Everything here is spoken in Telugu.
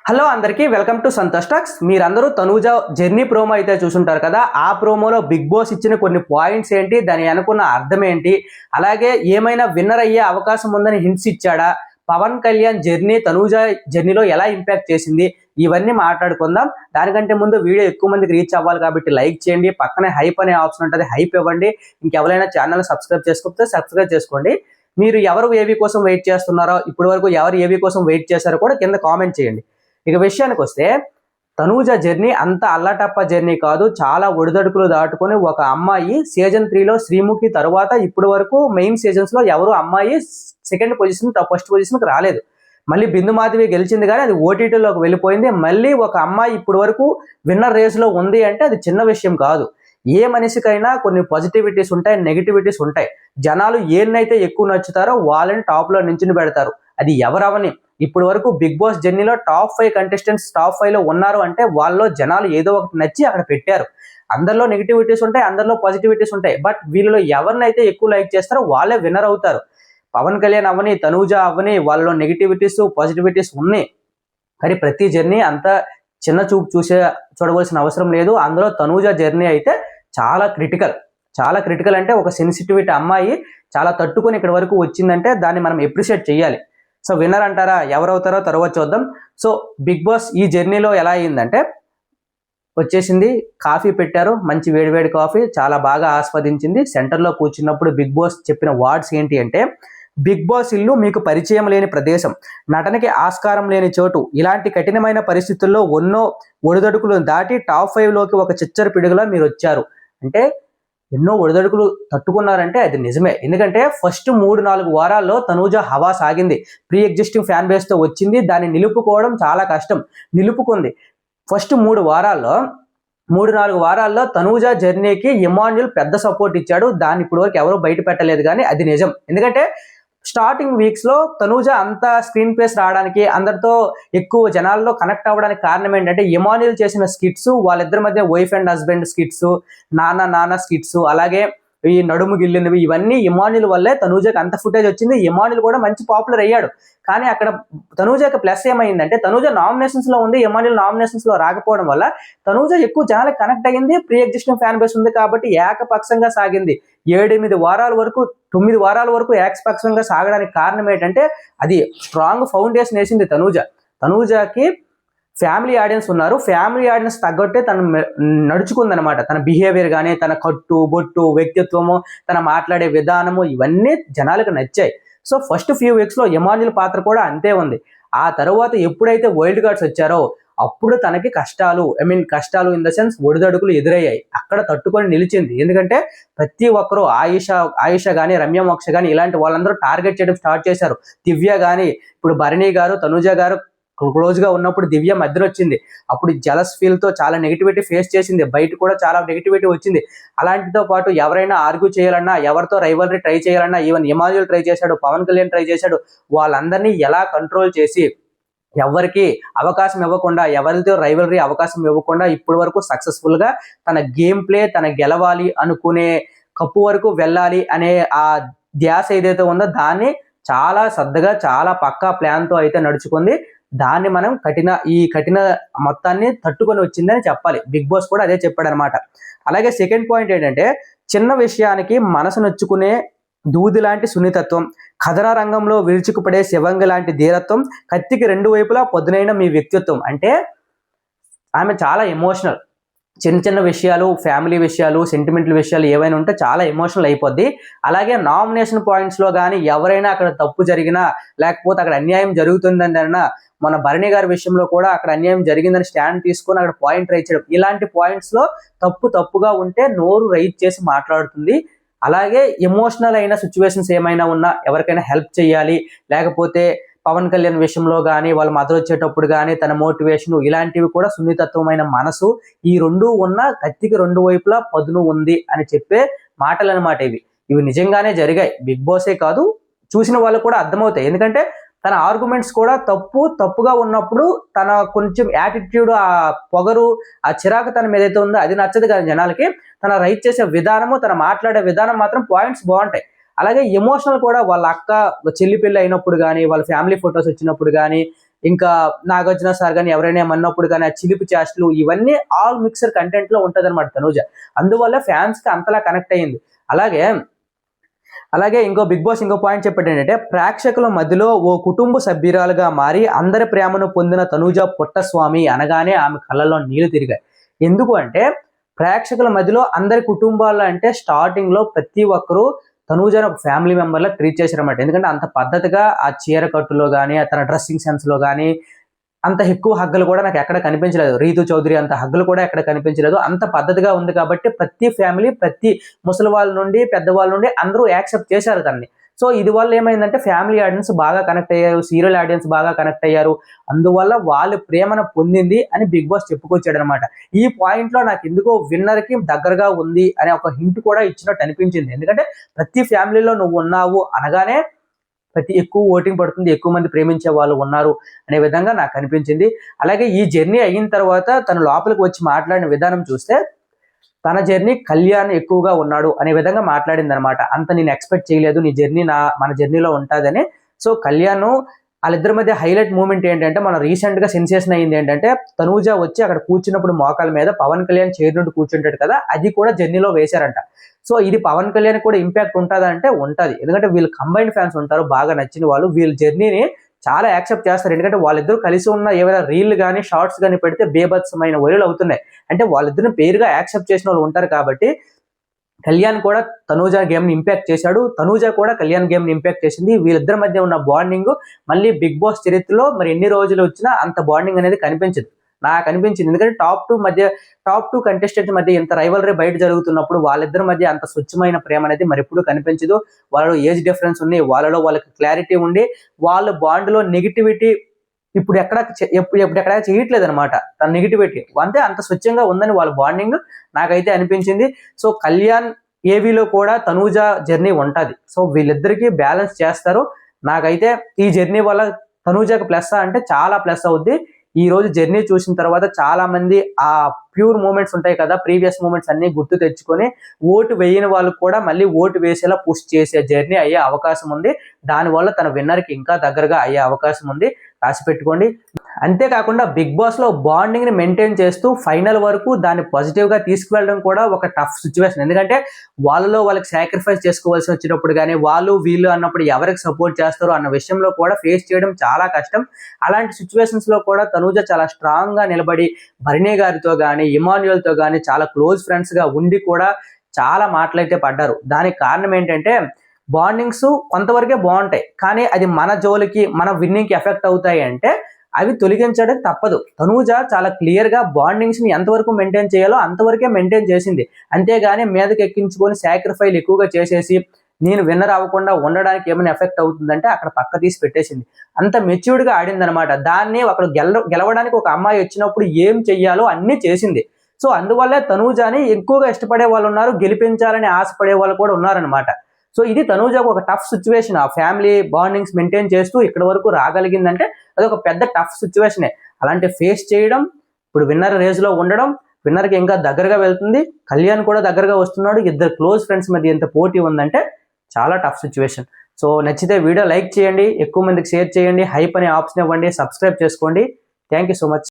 హలో అందరికీ వెల్కమ్ టు సంతోష్ టాక్స్. మీరందరూ తనూజ జర్నీ ప్రోమో అయితే చూసుంటారు కదా. ఆ ప్రోమోలో బిగ్ బాస్ ఇచ్చిన కొన్ని పాయింట్స్ ఏంటి, దాని అనుకున్న అర్థం ఏంటి, అలాగే ఏమైనా విన్నర్ అయ్యే అవకాశం ఉందని హింట్స్ ఇచ్చాడా, పవన్ కళ్యాణ్ జర్నీ తనూజ జర్నీలో ఎలా ఇంపాక్ట్ చేసింది, ఇవన్నీ మాట్లాడుకుందాం. దానికంటే ముందు వీడియో ఎక్కువ మందికి రీచ్ అవ్వాలి కాబట్టి లైక్ చేయండి, పక్కనే హైప్ అనే ఆప్షన్ ఉంటుంది, హైప్ ఇవ్వండి. ఇంకెవరైనా ఛానల్ సబ్స్క్రైబ్ చేసుకోకపోతే సబ్స్క్రైబ్ చేసుకోండి. మీరు ఎవరు ఏవి కోసం వెయిట్ చేస్తున్నారో, ఇప్పటి వరకు ఎవరు ఏవి కోసం వెయిట్ చేశారో కూడా కింద కామెంట్ చేయండి. ఇక విషయానికి వస్తే తనూజ జర్నీ అంత అల్లటప్ప జర్నీ కాదు. చాలా ఒడిదడుకులు దాటుకొని ఒక అమ్మాయి సీజన్ 3లో శ్రీముఖి తర్వాత ఇప్పటి వరకు మెయిన్ సీజన్స్ లో ఎవరు అమ్మాయి సెకండ్ పొజిషన్ ఫస్ట్ పొజిషన్కి రాలేదు. మళ్ళీ బిందు మాధవి గెలిచింది కానీ అది ఓటీటీలోకి వెళ్ళిపోయింది. మళ్ళీ ఒక అమ్మాయి ఇప్పటి వరకు విన్నర్ రేస్లో ఉంది అంటే అది చిన్న విషయం కాదు. ఏ మనిషికైనా కొన్ని పాజిటివిటీస్ ఉంటాయి, నెగిటివిటీస్ ఉంటాయి. జనాలు ఏన్నైతే ఎక్కువ నచ్చుతారో వాళ్ళని టాప్లో నించుని పెడతారు. అది ఎవరవని ఇప్పటి వరకు బిగ్ బాస్ జర్నీలో టాప్ 5 కంటెస్టెంట్స్ టాప్ 5లో ఉన్నారు అంటే వాళ్ళలో జనాలు ఏదో ఒకటి నచ్చి అక్కడ పెట్టారు. అందరిలో నెగిటివిటీస్ ఉంటాయి, అందరిలో పాజిటివిటీస్ ఉంటాయి. బట్ వీళ్ళలో ఎవరినైతే ఎక్కువ లైక్ చేస్తారో వాళ్ళే విన్నర్ అవుతారు. పవన్ కళ్యాణ్ అవని, తనూజ అవని, వాళ్ళలో నెగిటివిటీస్ పాజిటివిటీస్ ఉన్నాయి. కానీ ప్రతి జర్నీ అంత చిన్న చూపు చూడవలసిన అవసరం లేదు. అందులో తనూజ జర్నీ అయితే చాలా క్రిటికల్ అంటే ఒక సెన్సిటివిటీ అమ్మాయి చాలా తట్టుకొని ఇక్కడ వరకు వచ్చిందంటే దాన్ని మనం ఎప్రిషియేట్ చేయాలి. సో విన్నర్ అంటారా, ఎవరవుతారో తర్వాత చూద్దాం. సో బిగ్ బాస్ ఈ జర్నీలో ఎలా అయిందంటే వచ్చేసింది, కాఫీ పెట్టారు, మంచి వేడివేడి కాఫీ, చాలా బాగా ఆస్వాదించింది. సెంటర్లో కూర్చున్నప్పుడు బిగ్ బాస్ చెప్పిన వర్డ్స్ ఏంటి అంటే, బిగ్ బాస్ ఇల్లు మీకు పరిచయం లేని ప్రదేశం, నటనకి ఆస్కారం లేని చోటు, ఇలాంటి కఠినమైన పరిస్థితుల్లో ఎన్నో ఒడిదడుకులను దాటి టాప్ 5లోకి ఒక చిచ్చర పిడుగులా మీరు వచ్చారు. అంటే ఎన్నో ఒడిదడుకులు తట్టుకున్నారంటే అది నిజమే. ఎందుకంటే ఫస్ట్ 3-4 వారాల్లో తనూజ హవా సాగింది. ప్రీ ఎగ్జిస్టింగ్ ఫ్యాన్ బేస్తో వచ్చింది. దాన్ని నిలుపుకోవడం చాలా కష్టం. నిలుపుకుంది. ఫస్ట్ 3-4 వారాల్లో తనూజ జర్నీకి ఇమాన్యుల్ పెద్ద సపోర్ట్ ఇచ్చాడు. దాన్ని ఇప్పుడు వరకు ఎవరు బయట పెట్టలేదు, కానీ అది నిజం. ఎందుకంటే స్టార్టింగ్ వీక్స్ లో తనూజ అంత స్క్రీన్ ప్లేస్ రావడానికి, అందరితో ఎక్కువ జనాల్లో కనెక్ట్ అవ్వడానికి కారణం ఏంటంటే ఇమాన్యుల్ చేసిన స్కిట్స్, వాళ్ళిద్దరి మధ్య వైఫ్ అండ్ హస్బెండ్ స్కిట్స్, నాన్న స్కిట్స్, అలాగే ఈ నడుము గిల్లినవి, ఇవన్నీ ఇమాన్యుల్ వల్లే తనూజకి అంత ఫుటేజ్ వచ్చింది. ఇమాన్యుల్ కూడా మంచి పాపులర్ అయ్యాడు. కానీ అక్కడ తనూజకి ప్లస్ ఏమైందంటే తనూజ నామినేషన్స్ లో ఉంది, ఇమాన్యుల్ నామినేషన్స్ లో రాకపోవడం వల్ల తనూజ ఎక్కువ జనాలకు కనెక్ట్ అయ్యింది. ప్రీ ఎగ్జిస్టింగ్ ఫ్యాన్ బేస్ ఉంది కాబట్టి ఏకపక్షంగా సాగింది. 9 వారాల వరకు ఏకపక్షంగా సాగడానికి కారణం ఏంటంటే అది స్ట్రాంగ్ ఫౌండేషన్ వేసింది తనూజకి ఫ్యామిలీ ఆడియన్స్ ఉన్నారు. ఫ్యామిలీ ఆడియన్స్ తగ్గట్టే తను నడుచుకుందనమాట. తన బిహేవియర్ కానీ, తన కట్టు బొట్టు, వ్యక్తిత్వము, తన మాట్లాడే విధానము, ఇవన్నీ జనాలకు నచ్చాయి. సో ఫస్ట్ ఫ్యూ వీక్స్లో ఇమాన్యుల్ పాత్ర కూడా అంతే ఉంది. ఆ తర్వాత ఎప్పుడైతే వైల్డ్ కార్డ్స్ వచ్చారో అప్పుడు తనకి కష్టాలు ఇన్ ద సెన్స్ ఒడిదడుకులు ఎదురయ్యాయి. అక్కడ తట్టుకొని నిలిచింది. ఎందుకంటే ప్రతి ఒక్కరూ ఆయుష కానీ, రమ్య మోక్ష కానీ, ఇలాంటి వాళ్ళందరూ టార్గెట్ చేయడం స్టార్ట్ చేశారు. దివ్య కానీ, ఇప్పుడు భరణి గారు, తనూజ గారు క్లోజ్ గా ఉన్నప్పుడు దివ్య మధ్యలో వచ్చింది. అప్పుడు జలస్ ఫీల్ తో చాలా నెగిటివిటీ ఫేస్ చేసింది. బయట కూడా చాలా నెగిటివిటీ వచ్చింది. అలాంటితో పాటు ఎవరైనా ఆర్గ్యూ చేయాలన్నా, ఎవరితో రైవల్రీ ట్రై చేయాలన్నా, ఈవెన్ ఇమాన్యుల్ ట్రై చేశాడు, పవన్ కళ్యాణ్ ట్రై చేశాడు. వాళ్ళందరినీ ఎలా కంట్రోల్ చేసి ఎవరికి అవకాశం ఇవ్వకుండా, ఎవరితో రైవల్రీ అవకాశం ఇవ్వకుండా ఇప్పటి వరకు సక్సెస్ఫుల్ గా తన గేమ్ ప్లే, తన గెలవాలి అనుకునే కప్పు వరకు వెళ్ళాలి అనే ఆ ధ్యాస ఏదైతే ఉందో దాన్ని చాలా శ్రద్ధగా, చాలా పక్కా ప్లాన్ తో అయితే నడుచుకుంది. దాన్ని మనం కఠిన మొత్తాన్ని తట్టుకొని వచ్చిందని చెప్పాలి. బిగ్ బాస్ కూడా అదే చెప్పాడు అనమాట. అలాగే సెకండ్ పాయింట్ ఏంటంటే, చిన్న విషయానికి మనసు నొచ్చుకునే దూది లాంటి సున్నితత్వం, కథన రంగంలో విరుచుకుపడే శివంగి లాంటి ధీరత్వం, కత్తికి 2 వైపులా పదునైన మీ వ్యక్తిత్వం. అంటే ఆమె చాలా ఎమోషనల్. చిన్న విషయాలు, ఫ్యామిలీ విషయాలు, సెంటిమెంటల్ విషయాలు ఏవైనా ఉంటే చాలా ఎమోషనల్ అయిపోద్ది. అలాగే నామినేషన్ పాయింట్స్లో కానీ ఎవరైనా అక్కడ తప్పు జరిగినా, లేకపోతే అక్కడ అన్యాయం జరుగుతుందన్నా, మన భరణి గారి విషయంలో కూడా అక్కడ అన్యాయం జరిగిందని స్టాండ్ తీసుకొని అక్కడ పాయింట్ రైట్ చేయడం, ఇలాంటి పాయింట్స్లో తప్పుగా ఉంటే నోరు రైట్ చేసి మాట్లాడుతుంది. అలాగే ఎమోషనల్ అయిన సిచ్యువేషన్స్ ఏమైనా ఉన్నా, ఎవరికైనా హెల్ప్ చేయాలి, లేకపోతే పవన్ కళ్యాణ్ విషయంలో కానీ, వాళ్ళ మదర్ వచ్చేటప్పుడు కానీ తన మోటివేషన్, ఇలాంటివి కూడా సున్నితత్వమైన మనసు, ఈ 2 ఉన్న కత్తికి 2 వైపులా పదును ఉంది అని చెప్పే మాటలు అనమాట. ఇవి నిజంగానే జరిగాయి. బిగ్ బాసే కాదు, చూసిన వాళ్ళు కూడా అర్థమవుతాయి. ఎందుకంటే తన ఆర్గ్యుమెంట్స్ కూడా తప్పుగా ఉన్నప్పుడు తన కొంచెం యాటిట్యూడ్, ఆ పొగరు, ఆ చిరాకు తన మీద అయితే ఉందో అది నచ్చదు కానీ జనాలకి. తన రైట్ చేసే విధానము, తన మాట్లాడే విధానం మాత్రం పాయింట్స్ బాగుంటాయి. అలాగే ఎమోషనల్ కూడా వాళ్ళ అక్క చెల్లి పెళ్లి అయినప్పుడు కానీ, వాళ్ళ ఫ్యామిలీ ఫొటోస్ వచ్చినప్పుడు కానీ, ఇంకా నాగార్జున సార్ కానీ ఎవరైనా ఏమన్నప్పుడు కానీ ఆ చిలిపి చేష్టలు ఇవన్నీ ఆల్ మిక్సర్ కంటెంట్ లో ఉంటది అనమాట తనూజ. అందువల్ల ఫ్యాన్స్ కి అంతలా కనెక్ట్ అయ్యింది. అలాగే ఇంకో బిగ్ బాస్ ఇంకో పాయింట్ చెప్పాడు ఏంటంటే, ప్రేక్షకుల మధ్యలో ఓ కుటుంబ సభ్యురాలుగా మారి అందరి ప్రేమను పొందిన తనూజ పుట్టస్వామి అనగానే ఆమె కళ్ళల్లో నీళ్లు తిరిగాయి. ఎందుకు అంటే ప్రేక్షకుల మధ్యలో అందరి కుటుంబాల్లో అంటే స్టార్టింగ్ లో ప్రతి ఒక్కరూ తనూజని ఒక ఫ్యామిలీ మెంబర్ లా ట్రీట్ చేశారన్నమాట. ఎందుకంటే అంత పద్ధతిగా ఆ చీర కట్టులో కానీ తన డ్రెస్సింగ్ సెన్స్ లో కానీ అంత ఎక్కువ హగ్గులు కూడా నాకు ఎక్కడ కనిపించలేదు. రీతు చౌదరి అంత హగ్గులు కూడా ఎక్కడ కనిపించలేదు. అంత పద్ధతిగా ఉంది కాబట్టి ప్రతి ఫ్యామిలీ, ప్రతి ముసలి వాళ్ళ నుండి పెద్దవాళ్ళ నుండి అందరూ యాక్సెప్ట్ చేశారు తనని. సో ఇది వల్ల ఏమైందంటే ఫ్యామిలీ ఆడియన్స్ బాగా కనెక్ట్ అయ్యారు, సీరియల్ ఆడియన్స్ బాగా కనెక్ట్ అయ్యారు. అందువల్ల వాళ్ళ ప్రేమను పొందింది అని బిగ్ బాస్ చెప్పుకొచ్చాడు అనమాట. ఈ పాయింట్ లో నాకు ఎందుకో విన్నర్ కి దగ్గరగా ఉంది అనే ఒక హింట్ కూడా ఇచ్చినట్టు అనిపించింది. ఎందుకంటే ప్రతి ఫ్యామిలీలో నువ్వు ఉన్నావు అనగానే ఎక్కువ ఓటింగ్ పడుతుంది, ఎక్కువ మంది ప్రేమించే వాళ్ళు ఉన్నారు అనే విధంగా నాకు అనిపించింది. అలాగే ఈ జర్నీ అయిన తర్వాత తను లోపలికి వచ్చి మాట్లాడిన విధానం చూస్తే తన జర్నీ కళ్యాణ్ ఎక్కువగా ఉన్నాడు అనే విధంగా మాట్లాడింది అనమాట. అంత నేను ఎక్స్పెక్ట్ చేయలేదు, నీ జర్నీ మన జర్నీలో ఉంటుందని. సో కళ్యాణ్ వాళ్ళిద్దరి మధ్య హైలైట్ మూమెంట్ ఏంటంటే, మన రీసెంట్ గా సెన్సేషన్ అయింది ఏంటంటే, తనూజ వచ్చి అక్కడ కూర్చున్నప్పుడు మోకాల మీద పవన్ కళ్యాణ్ చైర్ నుండి కూర్చుంటాడు కదా, అది కూడా జర్నీలో వేశారంట. సో ఇది పవన్ కళ్యాణ్ కూడా ఇంపాక్ట్ ఉంటుందా అంటే ఉంటది. ఎందుకంటే వీళ్ళు కంబైన్డ్ ఫ్యాన్స్ ఉంటారు, బాగా నచ్చిన వాళ్ళు వీళ్ళ జర్నీని చాలా యాక్సెప్ట్ చేస్తారు. ఎందుకంటే వాళ్ళిద్దరు కలిసి ఉన్న ఏమైనా రీల్ కానీ షార్ట్స్ కానీ పెడితే బేభత్సమైన వైరల్ అవుతున్నాయి. అంటే వాళ్ళిద్దరిని పేరుగా యాక్సెప్ట్ చేసిన వాళ్ళు ఉంటారు కాబట్టి కళ్యాణ్ కూడా తనూజ గేమ్ ని ఇంపాక్ట్ చేశాడు, తనూజ కూడా కళ్యాణ్ గేమ్ ని ఇంపాక్ట్ చేసింది. వీళ్ళిద్దరి మధ్య ఉన్న బాండింగ్ మళ్ళీ బిగ్ బాస్ చరిత్రలో మరి ఎన్ని రోజులు వచ్చినా అంత బాండింగ్ అనేది కనిపించదు, నాకు అనిపించింది. ఎందుకంటే టాప్ టూ కంటెస్టెంట్స్ మధ్య ఇంత రైవలరీ బయట జరుగుతున్నప్పుడు వాళ్ళిద్దరి మధ్య అంత స్వచ్ఛమైన ప్రేమ అనేది మరి ఎప్పుడు కనిపించదు. వాళ్ళలో ఏజ్ డిఫరెన్స్ ఉంది, వాళ్ళకి క్లారిటీ ఉండి వాళ్ళ బాండ్ లో నెగిటివిటీ ఇప్పుడు ఎక్కడ చేయట్లేదు అనమాట. తన నెగిటివిటీ అంతే అంత స్వచ్ఛంగా ఉందని వాళ్ళ బాండింగ్ నాకైతే అనిపించింది. సో కళ్యాణ్ ఏవీలో కూడా తనూజ జర్నీ ఉంటది. సో వీళ్ళిద్దరికీ బ్యాలెన్స్ చేస్తారు. నాకైతే ఈ జర్నీ వల్ల తనూజకి ప్లస్ అంటే చాలా ప్లస్ అవుద్ది. ఈ రోజు జర్నీ చూసిన తర్వాత చాలా మంది ఆ ప్యూర్ మూమెంట్స్ ఉంటాయి కదా, ప్రీవియస్ మూమెంట్స్ అన్ని గుర్తు తెచ్చుకొని ఓటు వేయని వాళ్ళు కూడా మళ్ళీ ఓటు వేసేలా పుష్ చేసే జర్నీ అయ్యే అవకాశం ఉంది. దానివల్ల తన విన్నర్కి ఇంకా దగ్గరగా అయ్యే అవకాశం ఉంది, రాసి పెట్టుకోండి. అంతేకాకుండా బిగ్ బాస్ లో బాండింగ్ ని మెయింటైన్ చేస్తూ ఫైనల్ వరకు దాన్ని పాజిటివ్ గా తీసుకువెళ్ళడం కూడా ఒక టఫ్ సిచ్యువేషన్. ఎందుకంటే వాళ్ళకి సాక్రిఫైస్ చేసుకోవాల్సి వచ్చినప్పుడు కానీ వాళ్ళు వీళ్ళు అన్నప్పుడు ఎవరికి సపోర్ట్ చేస్తారో అన్న విషయంలో కూడా ఫేస్ చేయడం చాలా కష్టం. అలాంటి సిచ్యువేషన్స్ లో కూడా తనూజ చాలా స్ట్రాంగ్ గా నిలబడి భరణి గారితో కానీ ఇమాన్యుయల్ తో కానీ చాలా క్లోజ్ ఫ్రెండ్స్ గా ఉండి కూడా చాలా మాటలైతే పడ్డారు. దానికి కారణం ఏంటంటే బాండింగ్స్ కొంతవరకే బాగుంటాయి, కానీ అది మన జోలికి మన విన్నింగ్ కి ఎఫెక్ట్ అవుతాయి అంటే అవి తొలగించడం తప్పదు. తనూజ చాలా క్లియర్ గా బాండింగ్స్ ని ఎంతవరకు మెయింటైన్ చేయాలో అంతవరకే మెయింటైన్ చేసింది. అంతేగాని మీదకి ఎక్కించుకొని సాక్రిఫైల్ ఎక్కువగా చేసేసి నేను విన్నర్ అవ్వకుండా ఉండడానికి ఏమైనా ఎఫెక్ట్ అవుతుందంటే అక్కడ పక్క తీసి పెట్టేసింది. అంత మెచ్యూర్డ్ గా ఆడింది అనమాట. దాన్ని అక్కడ గెలవడానికి ఒక అమ్మాయి వచ్చినప్పుడు ఏం చెయ్యాలో అన్ని చేసింది. సో అందువల్లే తనూజని ఎక్కువగా ఇష్టపడే వాళ్ళు ఉన్నారు, గెలిపించాలని ఆశపడే వాళ్ళు కూడా ఉన్నారనమాట. సో ఇది తనూజకు ఒక టఫ్ సిచ్యువేషన్. ఆ ఫ్యామిలీ బాండింగ్స్ మెయింటైన్ చేస్తూ ఇక్కడ వరకు రాగలిగిందంటే అది ఒక పెద్ద టఫ్ సిచ్యువేషనే. అలాంటి ఫేస్ చేయడం, ఇప్పుడు విన్నర్ రేజ్ లో ఉండడం, విన్నర్కి ఇంకా దగ్గరగా వెళ్తుంది, కళ్యాణ్ కూడా దగ్గరగా వస్తున్నాడు, ఇద్దరు క్లోజ్ ఫ్రెండ్స్ మధ్య ఎంత పోటీ ఉందంటే చాలా టఫ్ సిచ్యువేషన్. సో నచ్చితే వీడియో లైక్ చేయండి, ఎక్కువ మందికి షేర్ చేయండి, హైప్ అనే ఆప్షన్ ఇవ్వండి, సబ్స్క్రైబ్ చేసుకోండి. Thank you so much.